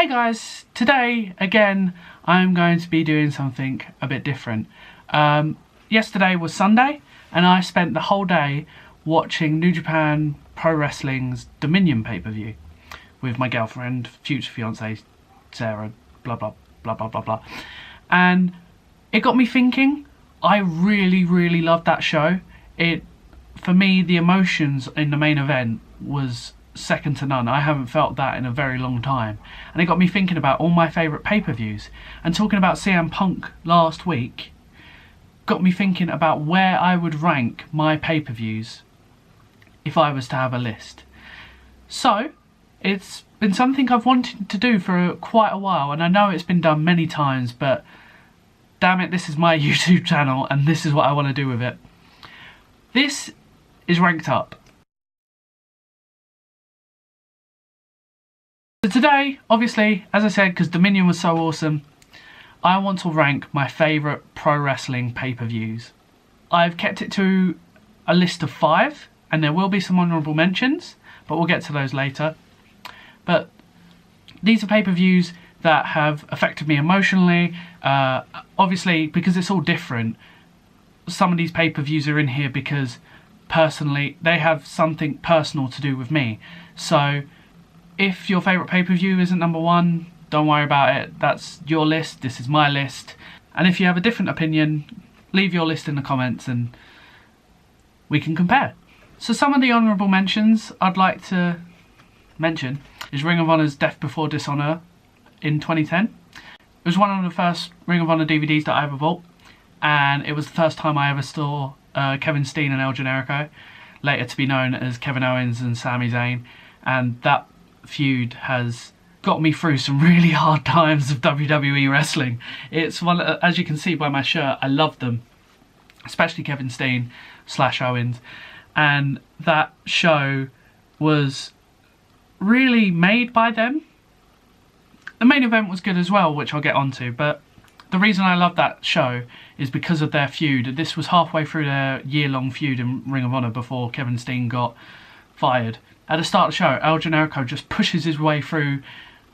Hey guys, today again I'm going to be doing something a bit different. Yesterday was Sunday and I spent the whole day watching New Japan Pro Wrestling's Dominion pay-per-view with my girlfriend, future fiancée Sarah, blah blah blah blah blah blah. And it got me thinking. I really loved that show. For me, the emotions in the main event was second to none. I haven't felt that in a very long time, and it got me thinking about all my favourite pay-per-views. And talking about CM Punk last week got me thinking about where I would rank my pay-per-views if I was to have a list. So it's been something I've wanted to do for quite a while, and I know it's been done many times, but damn it, this is my YouTube channel and this is what I want to do with it. This is ranked up. So today, obviously, as I said, because Dominion was so awesome, I want to rank my favourite pro wrestling pay-per-views. I've kept it to a list of 5, and there will be some honourable mentions, but we'll get to those later. But these are pay-per-views that have affected me emotionally. Obviously, because it's all different, some of these pay-per-views are in here because personally they have something personal to do with me. So if your favourite pay-per-view isn't number 1, don't worry about it. That's your list, this is my list. And if you have a different opinion, leave your list in the comments and we can compare. So some of the honourable mentions I'd like to mention is Ring of Honor's Death Before Dishonor in 2010. It was one of the first Ring of Honor DVDs that I ever bought, and it was the first time I ever saw Kevin Steen and El Generico, later to be known as Kevin Owens and Sami Zayn, and that feud has got me through some really hard times of WWE wrestling. It's one, as you can see by my shirt, I love them, especially Kevin Steen / Owens, and that show was really made by them. The main event was good as well, which I'll get onto, but the reason I love that show is because of their feud. This was halfway through their year-long feud in Ring of Honor before Kevin Steen got fired. At the start of the show, El Generico just pushes his way through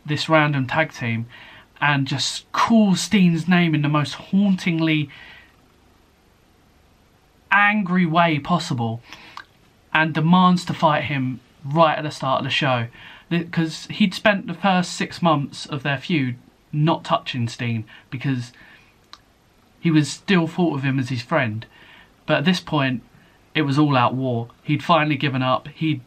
this random tag team and just calls Steen's name in the most hauntingly angry way possible and demands to fight him right at the start of the show, because he'd spent the first 6 months of their feud not touching Steen because he was still thought of him as his friend. But at this point it was all out war. He'd finally given up. He'd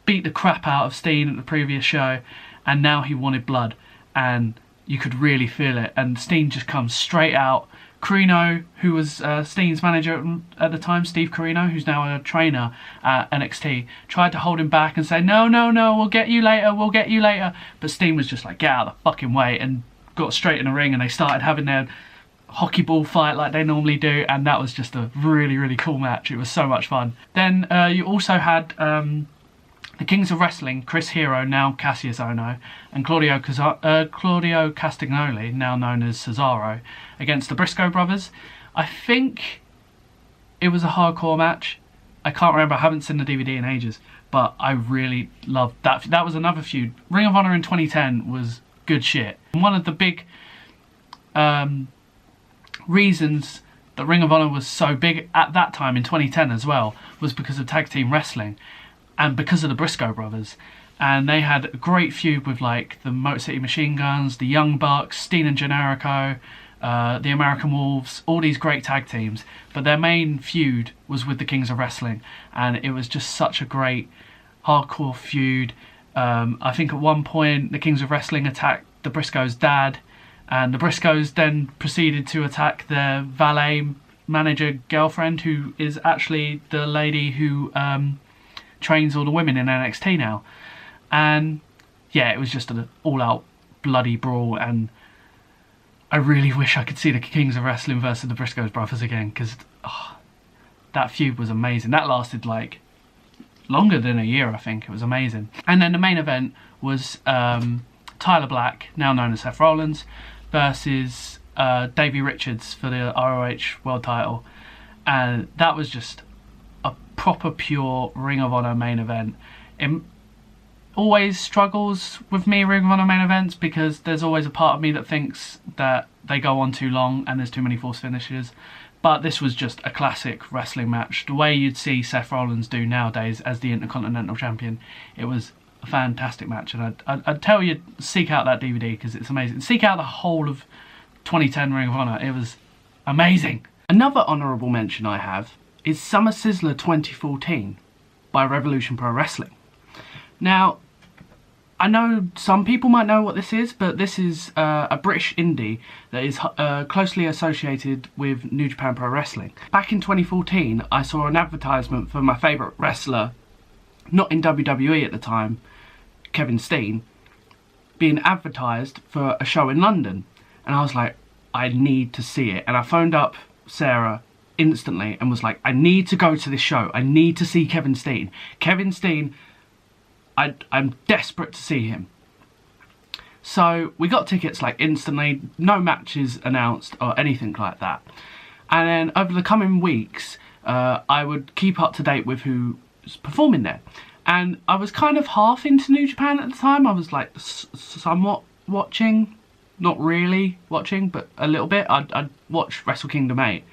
beat the crap out of Steen at the previous show, and now he wanted blood, and you could really feel it. And Steen just comes straight out. Corino, who was Steen's manager at the time, Steve Corino, who's now a trainer at NXT, tried to hold him back and say, no, we'll get you later. But Steen was just like, get out of the fucking way, and got straight in the ring, and they started having their hockey ball fight like they normally do, and that was just a really cool match. It was so much fun. Then you also had the Kings of Wrestling, Chris Hero, now Cassius Ohno, and Claudio Castagnoli, now known as Cesaro, against the Briscoe brothers. I think it was a hardcore match. I can't remember, I haven't seen the DVD in ages, but I really loved that. That was another feud. Ring of Honor in 2010 was good shit. One of the big reasons that Ring of Honor was so big at that time in 2010 as well was because of tag team wrestling and because of the Briscoe brothers. And they had a great feud with like the Motor City Machine Guns, the Young Bucks, Steen and Generico, the American Wolves, all these great tag teams. But their main feud was with the Kings of Wrestling, and it was just such a great hardcore feud. I think at one point the Kings of Wrestling attacked the Briscoes' dad, and the Briscoes then proceeded to attack their valet manager girlfriend, who is actually the lady who trains all the women in NXT now. And yeah, it was just an all-out bloody brawl, and I really wish I could see the Kings of Wrestling versus the Briscoes brothers again, because that feud was amazing. That lasted like longer than a year, I think. It was amazing. And then the main event was Tyler Black, now known as Seth Rollins, versus Davey Richards for the ROH World title. And that was just a proper pure Ring of Honor main event. always struggles with me Ring of Honor main events because there's always a part of me that thinks that they go on too long and there's too many forced finishes. But this was just a classic wrestling match, the way you'd see Seth Rollins do nowadays as the Intercontinental Champion. It was a fantastic match, and I'd tell you, seek out that DVD because it's amazing. Seek out the whole of 2010 Ring of Honor. It was amazing. Another honourable mention I have is Summer Sizzler 2014 by Revolution Pro Wrestling. Now, I know some people might know what this is, but this is a British indie that is closely associated with New Japan Pro Wrestling. Back in 2014, I saw an advertisement for my favourite wrestler, not in WWE at the time, Kevin Steen, being advertised for a show in London. And I was like, I need to see it. And I phoned up Sarah instantly and was like, I need to go to this show. I need to see Kevin Steen. Kevin Steen, I'm desperate to see him. So we got tickets like instantly, no matches announced or anything like that. And then over the coming weeks, I would keep up to date with who was performing there. And I was kind of half into New Japan at the time. I was like somewhat watching, not really watching, but a little bit. I'd watch Wrestle Kingdom 8,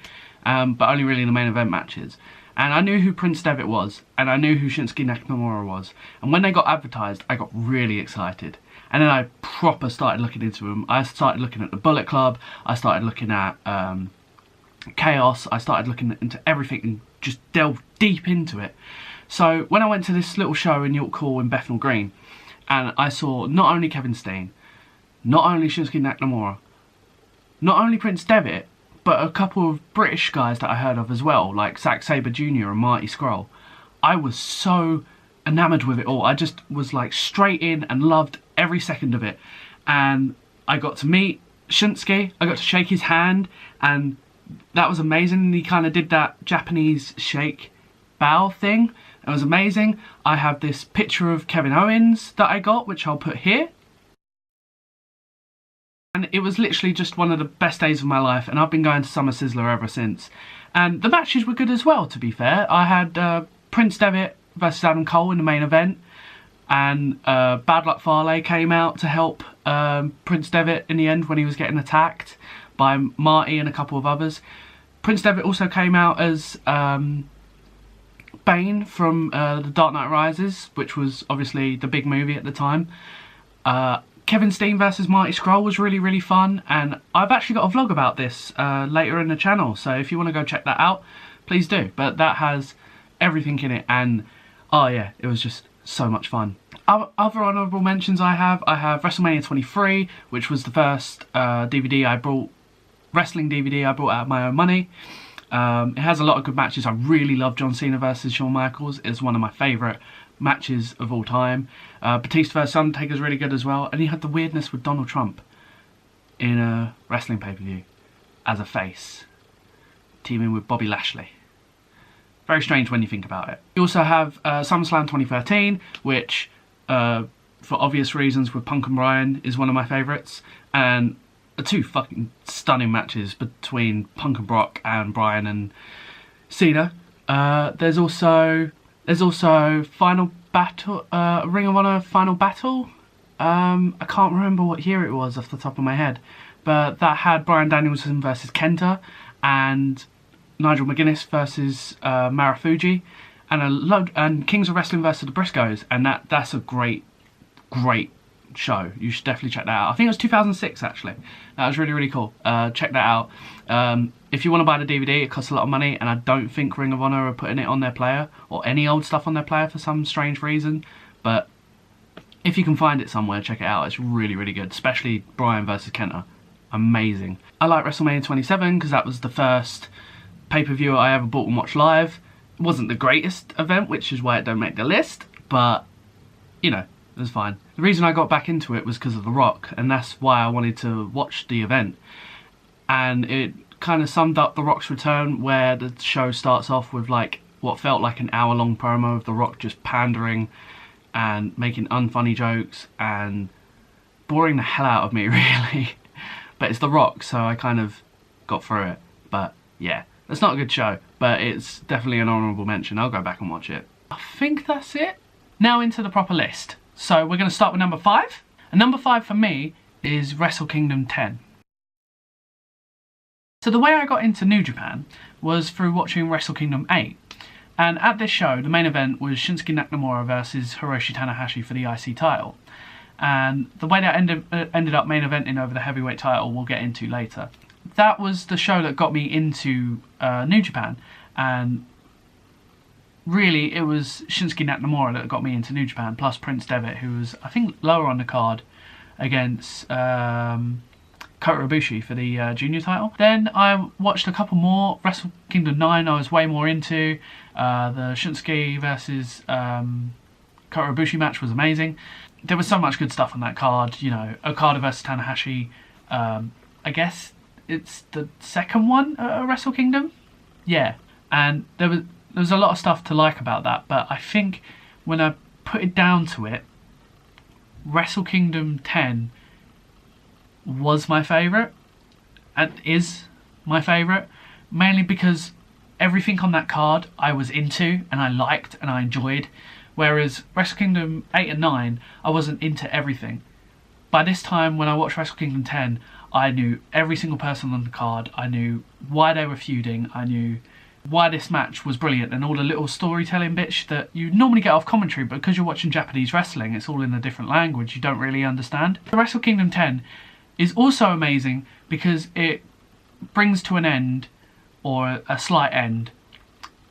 but only really the main event matches. And I knew who Prince Devitt was, and I knew who Shinsuke Nakamura was. And when they got advertised, I got really excited. And then I proper started looking into them. I started looking at the Bullet Club, I started looking at Chaos, I started looking into everything and just delved deep into it. So when I went to this little show in York Hall in Bethnal Green, and I saw not only Kevin Steen, not only Shinsuke Nakamura, not only Prince Devitt, but a couple of British guys that I heard of as well, like Zack Sabre Jr. and Marty Scurll. I was so enamoured with it all. I just was like straight in and loved every second of it. And I got to meet Shinsuke, I got to shake his hand, and that was amazing. And he kind of did that Japanese shake bow thing. It was amazing. I have this picture of Kevin Owens that I got, which I'll put here. And it was literally just one of the best days of my life, and I've been going to Summer Sizzler ever since. And the matches were good as well, to be fair. I had Prince Devitt versus Adam Cole in the main event, and Bad Luck Fale came out to help Prince Devitt in the end when he was getting attacked by Marty and a couple of others. Prince Devitt also came out as Bane from The Dark Knight Rises, which was obviously the big movie at the time. Kevin Steen versus Marty Scurll was really, really fun, and I've actually got a vlog about this later in the channel, so if you want to go check that out, please do. But that has everything in it, and oh yeah, it was just so much fun. Other honourable mentions I have WrestleMania 23, which was the first DVD I bought, wrestling DVD I bought out of my own money. It has a lot of good matches. I really love John Cena versus Shawn Michaels. It's one of my favourite matches of all time. Batista vs Undertaker is really good as well, and he had the weirdness with Donald Trump in a wrestling pay-per-view as a face, teaming with Bobby Lashley. Very strange when you think about it. You also have SummerSlam 2013, which for obvious reasons with Punk and Bryan is one of my favourites, and two fucking stunning matches between Punk and Brock and Bryan and Cena. There's also Final Battle, Ring of Honor Final Battle. I can't remember what year it was off the top of my head, but that had Bryan Danielson versus Kenta and Nigel McGuinness versus Marufuji, and Kings of Wrestling versus the Briscoes, and that's a great show. You should definitely check that out. I think it was 2006 actually. That was really, really cool. Check that out. If you want to buy the DVD, it costs a lot of money, and I don't think Ring of Honor are putting it on their player, or any old stuff on their player for some strange reason, but if you can find it somewhere, check it out. It's really, really good, especially Bryan versus Kenta. Amazing. I like WrestleMania 27 because that was the first pay-per-view I ever bought and watched live. It wasn't the greatest event, which is why it don't make the list, but you know, it was fine. The reason I got back into it was because of The Rock, and that's why I wanted to watch the event. And it kind of summed up The Rock's return, where the show starts off with like what felt like an hour-long promo of The Rock just pandering and making unfunny jokes and boring the hell out of me, really. But it's The Rock, so I kind of got through it. But yeah, it's not a good show, but it's definitely an honourable mention. I'll go back and watch it. I think that's it. Now into the proper list. So we're going to start with number 5. And number 5 for me is Wrestle Kingdom 10. So the way I got into New Japan was through watching Wrestle Kingdom 8. And at this show, the main event was Shinsuke Nakamura versus Hiroshi Tanahashi for the IC title. And the way that ended up main eventing over the heavyweight title, we'll get into later. That was the show that got me into New Japan. And really, it was Shinsuke Nakamura that got me into New Japan, plus Prince Devitt, who was, I think, lower on the card against Kota Ibushi for the junior title. Then I watched a couple more. Wrestle Kingdom 9 I was way more into. The Shinsuke versus Kota Ibushi match was amazing. There was so much good stuff on that card. You know, Okada versus Tanahashi. I guess it's the second one at Wrestle Kingdom. Yeah, and there was a lot of stuff to like about that. But I think when I put it down to it, Wrestle Kingdom 10 was my favourite and is my favourite, mainly because everything on that card I was into and I liked and I enjoyed, whereas Wrestle Kingdom 8 and 9 I wasn't into everything. By this time when I watched Wrestle Kingdom 10, I knew every single person on the card, I knew why they were feuding, I knew why this match was brilliant, and all the little storytelling bits that you normally get off commentary, but because you're watching Japanese wrestling, it's all in a different language, you don't really understand. The Wrestle Kingdom 10 is also amazing because it brings to an end, or a slight end,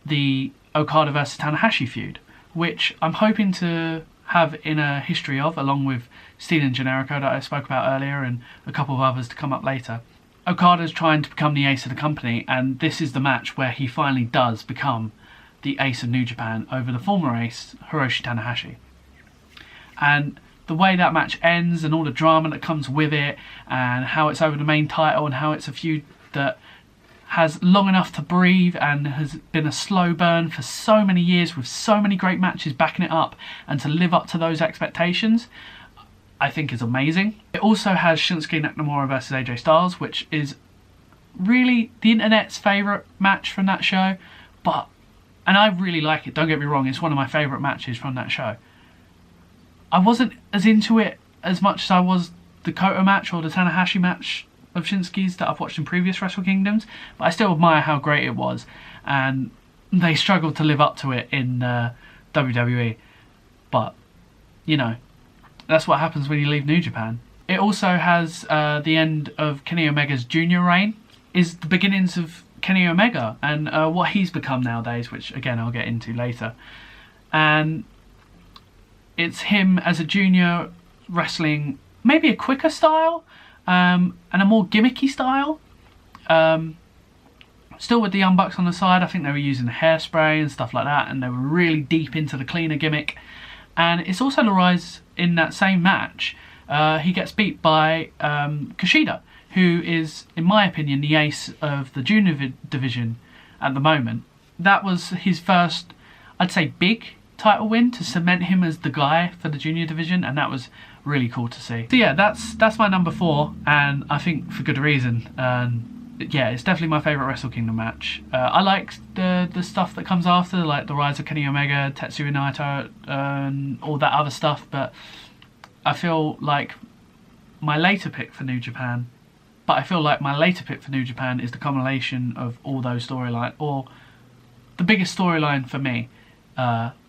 the Okada versus Tanahashi feud, which I'm hoping to have in a history of, along with Steven and Generico that I spoke about earlier and a couple of others to come up later. Okada's trying to become the ace of the company, and this is the match where he finally does become the ace of New Japan over the former ace, Hiroshi Tanahashi. And the way that match ends and all the drama that comes with it, and how it's over the main title, and how it's a feud that has long enough to breathe and has been a slow burn for so many years with so many great matches backing it up, and to live up to those expectations, I think is amazing. It also has Shinsuke Nakamura versus AJ Styles, which is really the internet's favourite match from that show, and I really like it, don't get me wrong, it's one of my favourite matches from that show. I wasn't as into it as much as I was the Kota match or the Tanahashi match of Shinsuke's that I've watched in previous Wrestle Kingdoms, but I still admire how great it was, and they struggled to live up to it in WWE, but you know, that's what happens when you leave New Japan. It also has the end of Kenny Omega's junior reign, is the beginnings of Kenny Omega and what he's become nowadays, which again I'll get into later. And it's him as a junior wrestling maybe a quicker style and a more gimmicky style. Still with the Young Bucks on the side, I think they were using hairspray and stuff like that, and they were really deep into the cleaner gimmick. And it's also the rise in that same match. He gets beat by Kushida, who is, in my opinion, the ace of the junior division at the moment. That was his first, I'd say, big title win to cement him as the guy for the junior division, and that was really cool to see. So yeah, that's my number 4, and I think for good reason. Yeah, it's definitely my favourite Wrestle Kingdom match. I like the stuff that comes after, like the rise of Kenny Omega, Tetsuya Naito, and all that other stuff, but I feel like my later pick for New Japan is the culmination of all those storylines, or the biggest storyline for me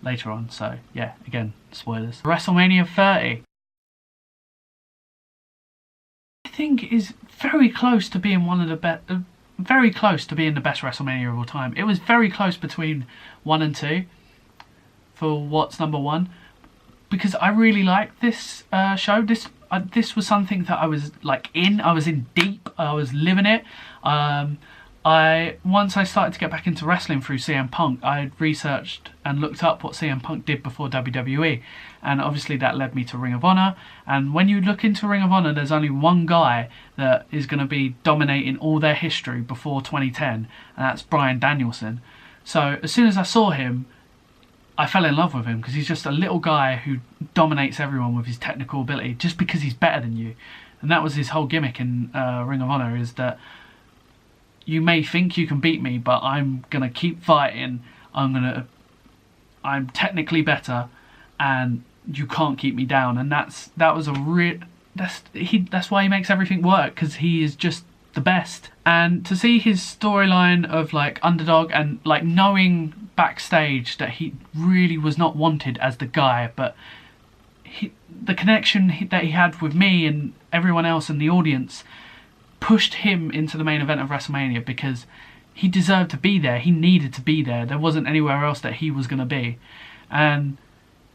later on. So yeah, again, spoilers. WrestleMania 30. I think is very close to being one of the best, very close to being the best WrestleMania of all time. It was very close between 1 and 2 for what's number 1, because I really liked this show. This was something that I was in deep. I was living it. Once I started to get back into wrestling through CM Punk, I researched and looked up what CM Punk did before WWE, and obviously that led me to Ring of Honor. And when you look into Ring of Honor, there's only one guy that is going to be dominating all their history before 2010, and that's Bryan Danielson. So as soon as I saw him, I fell in love with him, because he's just a little guy who dominates everyone with his technical ability just because he's better than you. And that was his whole gimmick in Ring of Honor, is that you may think you can beat me, but I'm gonna keep fighting. I'm technically better, and you can't keep me down. And that's why he makes everything work, because he is just the best. And to see his storyline of like underdog, and like knowing backstage that he really was not wanted as the guy, but the connection that he had with me and everyone else in the audience pushed him into the main event of WrestleMania, because he deserved to be there. He needed to be there. There wasn't anywhere else that he was going to be. And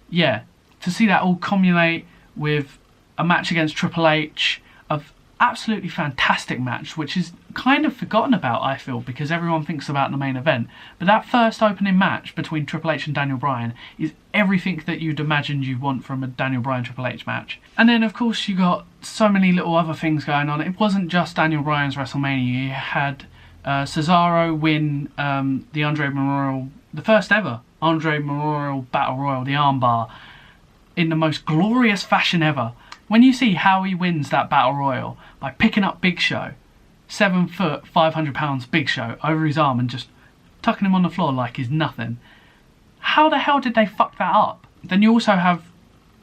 yeah, to see that all culminate with a match against Triple H, of absolutely fantastic match, which is kind of forgotten about, I feel, because everyone thinks about the main event. But that first opening match between Triple H and Daniel Bryan is everything that you'd imagine you want from a Daniel Bryan Triple H match. And then of course you got so many little other things going on. It wasn't just Daniel Bryan's WrestleMania. You had Cesaro win the Andre Memorial, the first ever Andre Memorial Battle Royal, the armbar, in the most glorious fashion ever. When you see how he wins that Battle Royal by picking up Big Show, 7 foot, 500 pounds Big Show, over his arm and just tucking him on the floor like he's nothing. How the hell did they fuck that up? Then you also have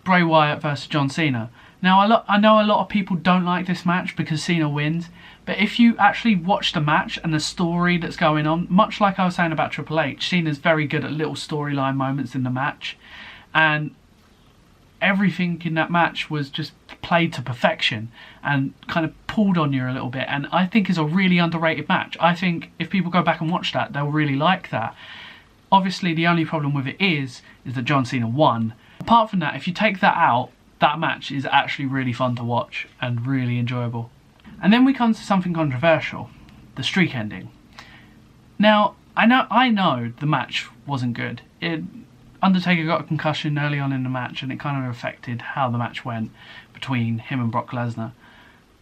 Bray Wyatt versus John Cena. Now I know a lot of people don't like this match because Cena wins, but if you actually watch the match and the story that's going on, much like I was saying about Triple H, Cena's very good at little storyline moments in the match, and everything in that match was just played to perfection and kind of pulled on you a little bit, and I think is a really underrated match. I think if people go back and watch that, they'll really like that. Obviously the only problem with it is that John Cena won. Apart from that, if you take that out, that match is actually really fun to watch and really enjoyable. And then we come to something controversial, the streak ending. Now, I know the match wasn't good. Undertaker got a concussion early on in the match, and it kind of affected how the match went between him and Brock Lesnar.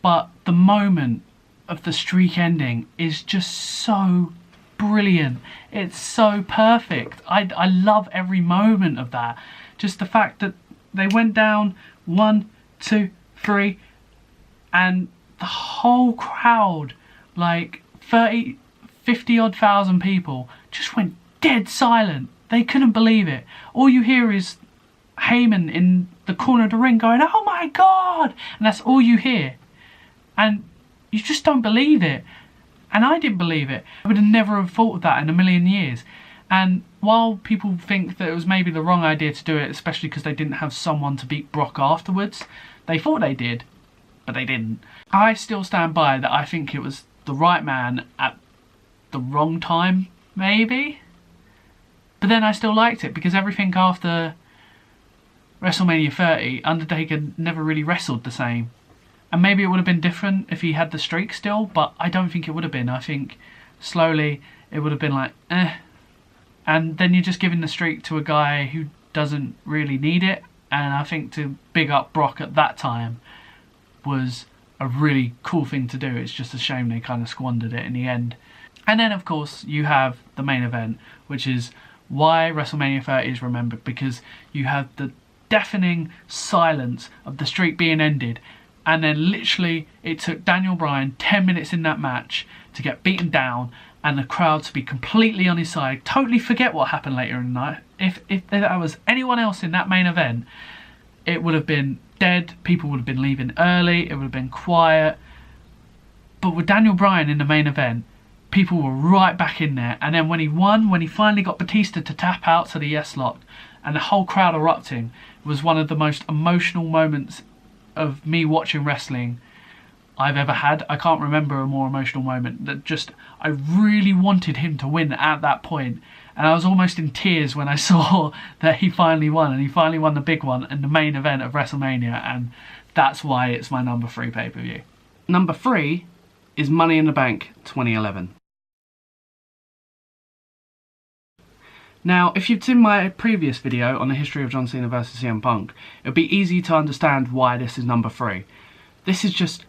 But the moment of the streak ending is just so brilliant. It's so perfect. I love every moment of that. Just the fact that they went down 1, 2, 3, and the whole crowd, like 30, 50 odd thousand people, just went dead silent. They couldn't believe it. All you hear is Heyman in the corner of the ring going, "Oh my God!" And that's all you hear. And you just don't believe it. And I didn't believe it. I would have never have thought of that in a million years. And while people think that it was maybe the wrong idea to do it, especially because they didn't have someone to beat Brock afterwards, they thought they did, but they didn't. I still stand by that. I think it was the right man at the wrong time, maybe. But then I still liked it, because everything after WrestleMania 30, Undertaker never really wrestled the same. And maybe it would have been different if he had the streak still, but I don't think it would have been. I think slowly it would have been like, eh. And then you're just giving the streak to a guy who doesn't really need it. And I think to big up Brock at that time was a really cool thing to do. It's just a shame they kind of squandered it in the end. And then of course you have the main event, which is why WrestleMania 30 is remembered, because you have the deafening silence of the streak being ended, and then literally it took Daniel Bryan 10 minutes in that match to get beaten down and the crowd to be completely on his side, totally forget what happened later in the night. If there was anyone else in that main event, it would have been dead, people would have been leaving early, it would have been quiet. But with Daniel Bryan in the main event, people were right back in there. And then when he won, when he finally got Batista to tap out to the yes lock and the whole crowd erupting, was one of the most emotional moments of me watching wrestling I've ever had. I can't remember a more emotional moment. That just, I really wanted him to win at that point, and I was almost in tears when I saw that he finally won, and he finally won the big one in the main event of WrestleMania, and that's why it's my number 3 pay-per-view. Number 3 is Money in the Bank 2011. Now, if you've seen my previous video on the history of John Cena vs CM Punk, it'll be easy to understand why this is number 3. This is just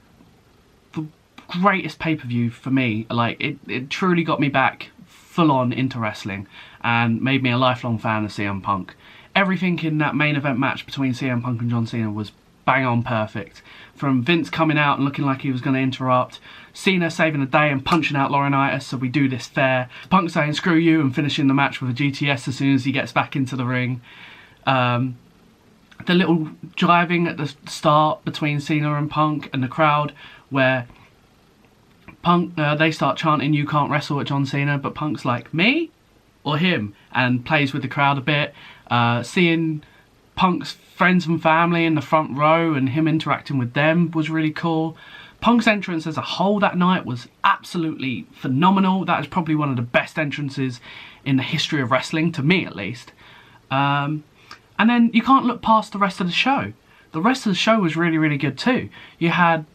the greatest pay-per-view for me. Like, it truly got me back full on into wrestling and made me a lifelong fan of CM Punk. Everything in that main event match between CM Punk and John Cena was bang on perfect. From Vince coming out and looking like he was going to interrupt, Cena saving the day and punching out Laurinaitis, so we do this fair, Punk saying screw you and finishing the match with a GTS as soon as he gets back into the ring. the little jiving at the start between Cena and Punk and the crowd, where Punk, they start chanting "You can't wrestle" at John Cena, but Punk's like, "Me or him?" and plays with the crowd a bit. Seeing Punk's friends and family in the front row and him interacting with them was really cool. Punk's entrance as a whole that night was absolutely phenomenal. That is probably one of the best entrances in the history of wrestling, to me at least. And then you can't look past the rest of the show. The rest of the show was really, really good too. You had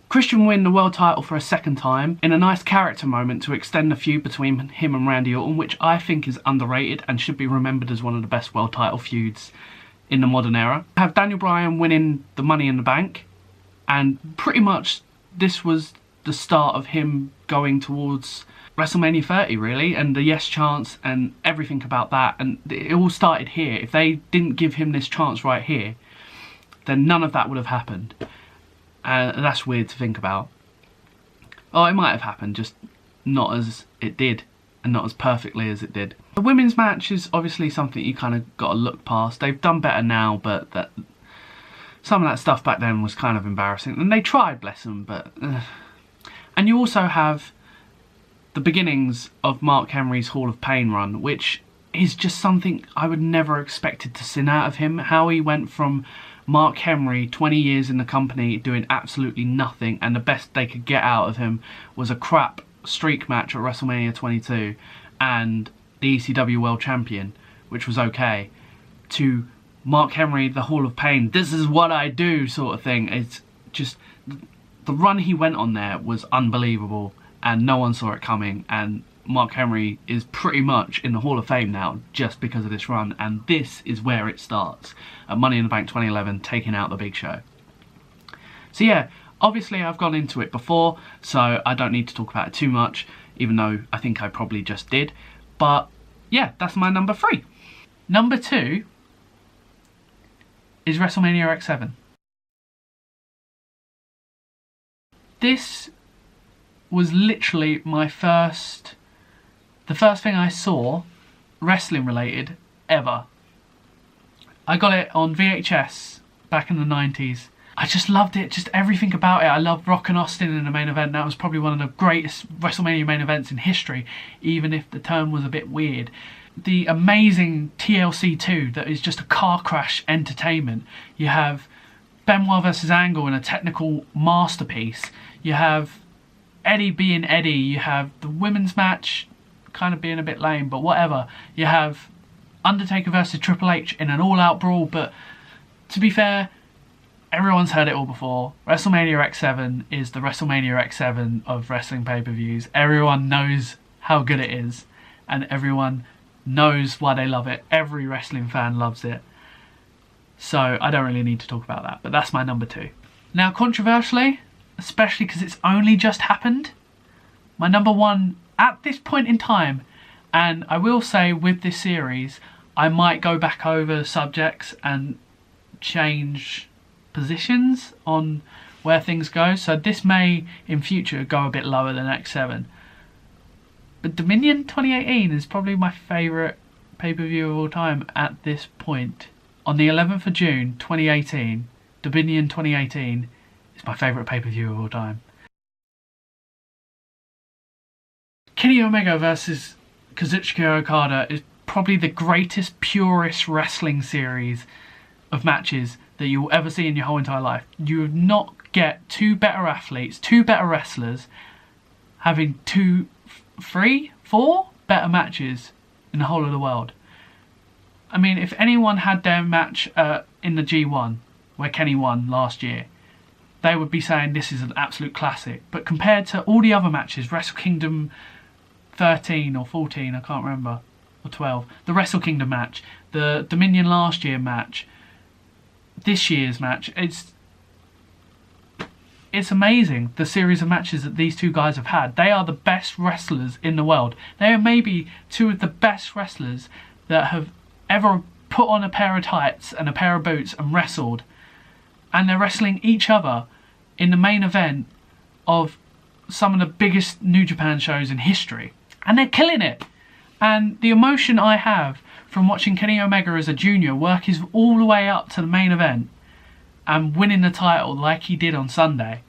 Christian win the world title for a second time in a nice character moment to extend the feud between him and Randy Orton, which I think is underrated and should be remembered as one of the best world title feuds in the modern era. You have Daniel Bryan winning the Money in the Bank, and pretty much this was the start of him going towards WrestleMania 30 really, and the yes chance and everything about that, and it all started here. If they didn't give him this chance right here, then none of that would have happened. And that's weird to think about. Oh, it might have happened, just not as it did, and not as perfectly as it did. The women's match is obviously something you kind of got to look past. They've done better now, but some of that stuff back then was kind of embarrassing. And they tried, bless them, but... And you also have the beginnings of Mark Henry's Hall of Pain run, which is just something I would never expected to see out of him. How he went from Mark Henry, 20 years in the company, doing absolutely nothing, and the best they could get out of him was a crap streak match at WrestleMania 22 and the ECW World Champion, which was okay, to Mark Henry, the Hall of Pain, this is what I do sort of thing. It's just, the run he went on there was unbelievable, and no one saw it coming, and Mark Henry is pretty much in the Hall of Fame now just because of this run, and this is where it starts at Money in the Bank 2011, taking out the Big Show. So yeah, obviously I've gone into it before, so I don't need to talk about it too much, even though I think I probably just did. But yeah, that's my number 3. Number 2 is WrestleMania X7. This was literally the first thing I saw wrestling related ever. I got it on VHS back in the 90s. I just loved it, just everything about it. I loved Rock and Austin in the main event. That was probably one of the greatest WrestleMania main events in history, even if the term was a bit weird. The amazing TLC 2 that is just a car crash entertainment. You have Benoit versus Angle in a technical masterpiece. You have Eddie being Eddie. You have the women's match kind of being a bit lame, but whatever. You have Undertaker versus Triple H in an all-out brawl, but to be fair, everyone's heard it all before. WrestleMania X7 is the WrestleMania X7 of wrestling pay-per-views. Everyone knows how good it is, and everyone knows why they love it. Every wrestling fan loves it. So I don't really need to talk about that, but that's my number 2. Now, controversially, especially because it's only just happened, my number 1 at this point in time, and I will say with this series, I might go back over subjects and change positions on where things go, so this may in future go a bit lower than X7. But Dominion 2018 is probably my favourite pay-per-view of all time at this point. On the 11th of June 2018, Dominion 2018 is my favourite pay-per-view of all time. Kenny Omega versus Kazuchika Okada is probably the greatest, purest wrestling series of matches that you will ever see in your whole entire life. You would not get 2 better athletes, 2 better wrestlers, having 2, 3, 4 better matches in the whole of the world. I mean, if anyone had their match in the G1, where Kenny won last year, they would be saying this is an absolute classic. But compared to all the other matches, Wrestle Kingdom 13 or 14, I can't remember, or 12, the Wrestle Kingdom match, the Dominion last year match, this year's match, it's amazing, the series of matches that these 2 guys have had. They are the best wrestlers in the world. They are maybe 2 of the best wrestlers that have ever put on a pair of tights and a pair of boots and wrestled. And they're wrestling each other in the main event of some of the biggest New Japan shows in history. And they're killing it. And the emotion I have from watching Kenny Omega as a junior work his all the way up to the main event and winning the title like he did on Sunday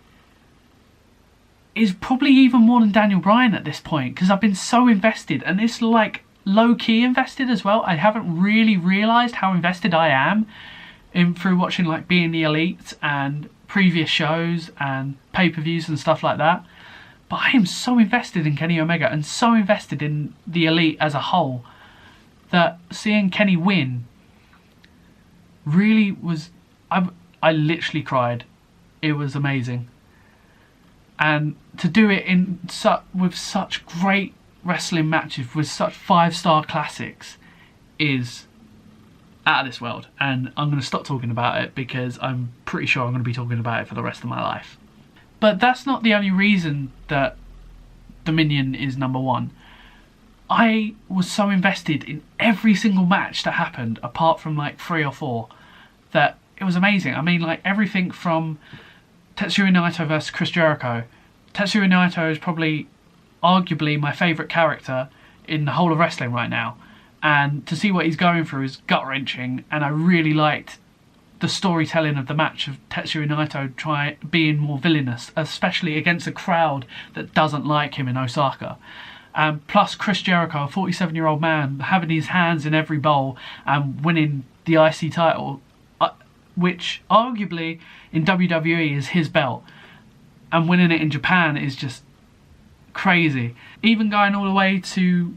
is probably even more than Daniel Bryan at this point, because I've been so invested, and it's like low-key invested as well. I haven't really realised how invested I am through watching like Being the Elite and previous shows and pay-per-views and stuff like that. But I am so invested in Kenny Omega and so invested in the Elite as a whole that seeing Kenny win really was... I literally cried. It was amazing. And to do it with such great wrestling matches, with such 5-star classics, is out of this world. And I'm going to stop talking about it because I'm pretty sure I'm going to be talking about it for the rest of my life. But that's not the only reason that Dominion is number one. I was so invested in every single match that happened, apart from like 3 or 4, that it was amazing. I mean, like everything from Tetsuya Naito versus Chris Jericho. Tetsuya Naito is probably arguably my favourite character in the whole of wrestling right now, and to see what he's going through is gut-wrenching, and I really liked the storytelling of the match of Tetsuya Naito being more villainous, especially against a crowd that doesn't like him in Osaka. Plus Chris Jericho, a 47-year-old man, having his hands in every bowl and winning the IC title, which arguably in WWE is his belt, and winning it in Japan is just crazy. Even going all the way to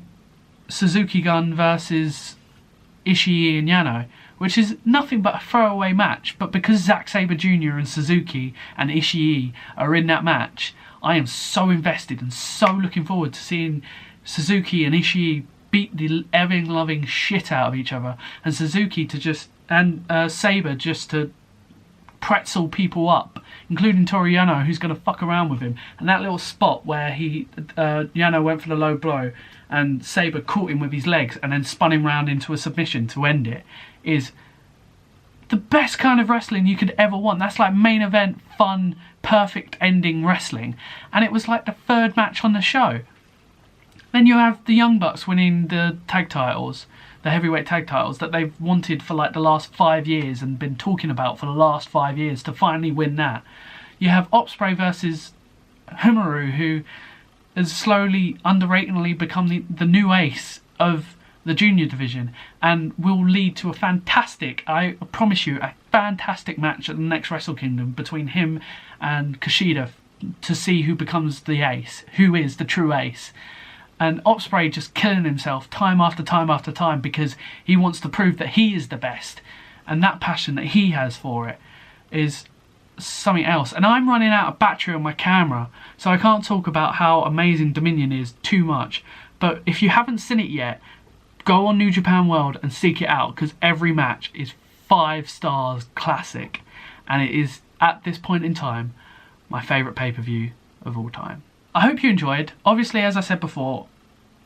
Suzuki Gun versus Ishii and Yano, which is nothing but a throwaway match, but because Zack Sabre Jr. and Suzuki and Ishii are in that match, I am so invested and so looking forward to seeing Suzuki and Ishii beat the ever loving shit out of each other, and Suzuki to just... and Sabre just to pretzel people up, including Toru Yano, who's going to fuck around with him. And that little spot where Yano went for the low blow and Sabre caught him with his legs and then spun him round into a submission to end it is the best kind of wrestling you could ever want. That's like main event, fun, perfect ending wrestling. And it was like the 3rd match on the show. Then you have the Young Bucks winning the tag titles, the heavyweight tag titles that they've wanted for like the last 5 years and been talking about for the last 5 years, to finally win that. You have Ospreay versus Hiromu, who has slowly, underratedly become the new ace of the junior division, and will lead to a fantastic, I promise you, a fantastic match at the next Wrestle Kingdom between him and Kushida to see who becomes the ace, who is the true ace. And Ospreay just killing himself time after time after time because he wants to prove that he is the best, and that passion that he has for it is something else. And I'm running out of battery on my camera, so I can't talk about how amazing Dominion is too much. But if you haven't seen it yet, go on New Japan World and seek it out, because every match is 5 stars classic, and it is at this point in time my favourite pay-per-view of all time. I hope you enjoyed. Obviously, as I said before,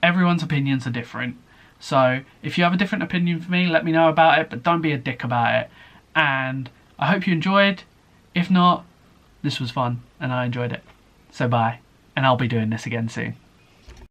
everyone's opinions are different. So if you have a different opinion for me, let me know about it, but don't be a dick about it. And I hope you enjoyed. If not, this was fun and I enjoyed it. So bye. And I'll be doing this again soon.